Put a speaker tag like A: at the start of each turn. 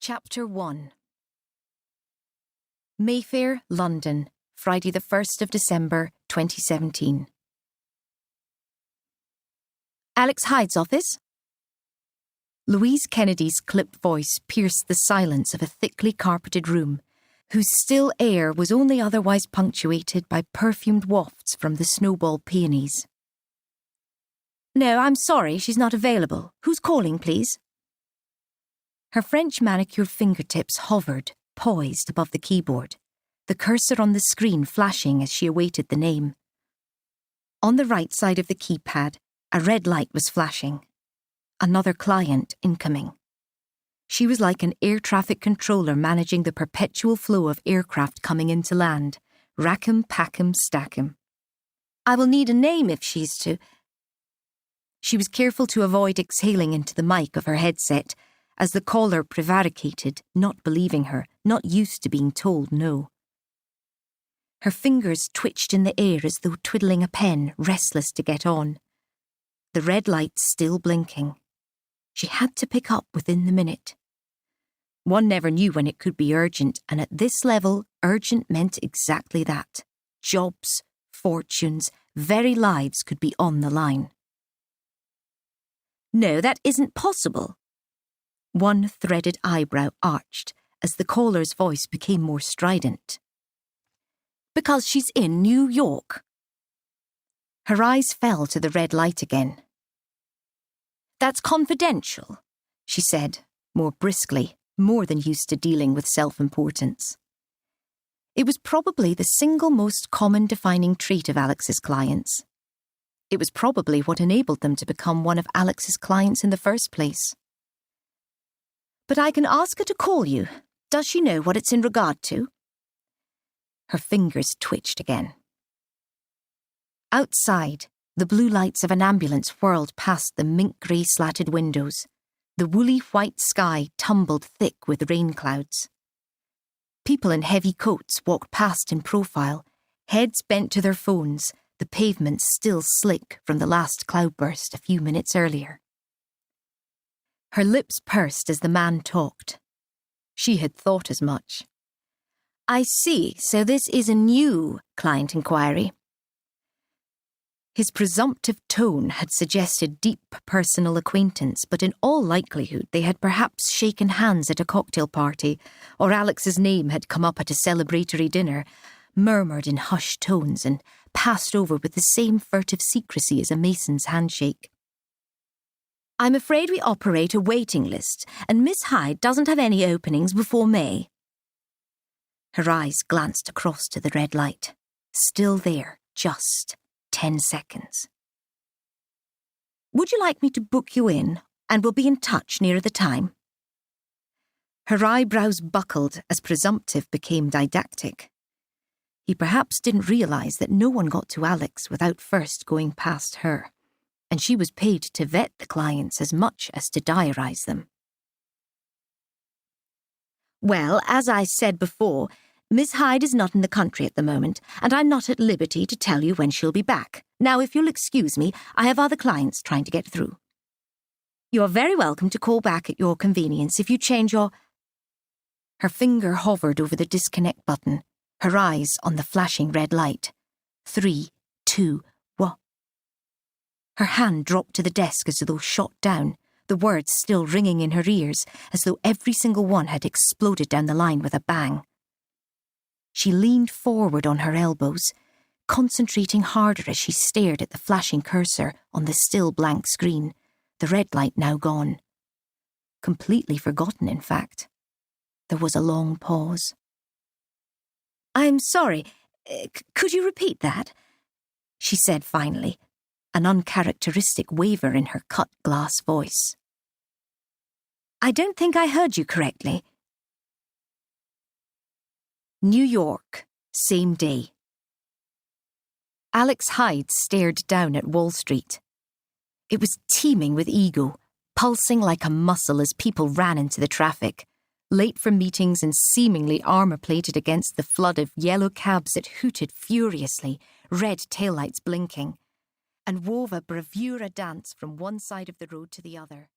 A: Chapter 1. Mayfair, London, Friday the 1st of December, 2017. Alex Hyde's office? Louise Kennedy's clipped voice pierced the silence of a thickly carpeted room, whose still air was only otherwise punctuated by perfumed wafts from the snowball peonies. No, I'm sorry, she's not available. Who's calling, please? Her French manicured fingertips hovered, poised above the keyboard, the cursor on the screen flashing as she awaited the name. On the right side of the keypad, a red light was flashing. Another client incoming. She was like an air traffic controller managing the perpetual flow of aircraft coming into land. Rack 'em, pack 'em, stack 'em. I will need a name if she's to... She was careful to avoid exhaling into the mic of her headset, as the caller prevaricated, not believing her, not used to being told no. Her fingers twitched in the air as though twiddling a pen, restless to get on. The red light still blinking. She had to pick up within the minute. One never knew when it could be urgent, and at this level, urgent meant exactly that. Jobs, fortunes, very lives could be on the line. No, that isn't possible. One threaded eyebrow arched as the caller's voice became more strident. Because she's in New York. Her eyes fell to the red light again. That's confidential, she said, more briskly, more than used to dealing with self-importance. It was probably the single most common defining trait of Alex's clients. It was probably what enabled them to become one of Alex's clients in the first place. But I can ask her to call you. Does she know what it's in regard to? Her fingers twitched again. Outside, the blue lights of an ambulance whirled past the mint-grey slatted windows. The woolly white sky tumbled thick with rain clouds. People in heavy coats walked past in profile, heads bent to their phones, the pavement still slick from the last cloudburst a few minutes earlier. Her lips pursed as the man talked. She had thought as much. I see, so this is a new client inquiry. His presumptive tone had suggested deep personal acquaintance, but in all likelihood they had perhaps shaken hands at a cocktail party, or Alex's name had come up at a celebratory dinner, murmured in hushed tones and passed over with the same furtive secrecy as a mason's handshake. I'm afraid we operate a waiting list, and Miss Hyde doesn't have any openings before May. Her eyes glanced across to the red light. Still there, just 10 seconds. Would you like me to book you in, and we'll be in touch nearer the time? Her eyebrows buckled as presumptive became didactic. He perhaps didn't realise that no one got to Alex without first going past her, and she was paid to vet the clients as much as to diarise them. Well, as I said before, Miss Hyde is not in the country at the moment, and I'm not at liberty to tell you when she'll be back. Now, if you'll excuse me, I have other clients trying to get through. You're very welcome to call back at your convenience if you change your... Her finger hovered over the disconnect button, her eyes on the flashing red light. 3, 2, 1. Her hand dropped to the desk as though shot down, the words still ringing in her ears, as though every single one had exploded down the line with a bang. She leaned forward on her elbows, concentrating harder as she stared at the flashing cursor on the still blank screen, the red light now gone. Completely forgotten, in fact. There was a long pause. I'm sorry, could you repeat that? She said finally, an uncharacteristic waver in her cut glass voice. I don't think I heard you correctly. New York, same day. Alex Hyde stared down at Wall Street. It was teeming with ego, pulsing like a muscle as people ran into the traffic, late for meetings and seemingly armour-plated against the flood of yellow cabs that hooted furiously, red taillights blinking, and wove a bravura dance from one side of the road to the other.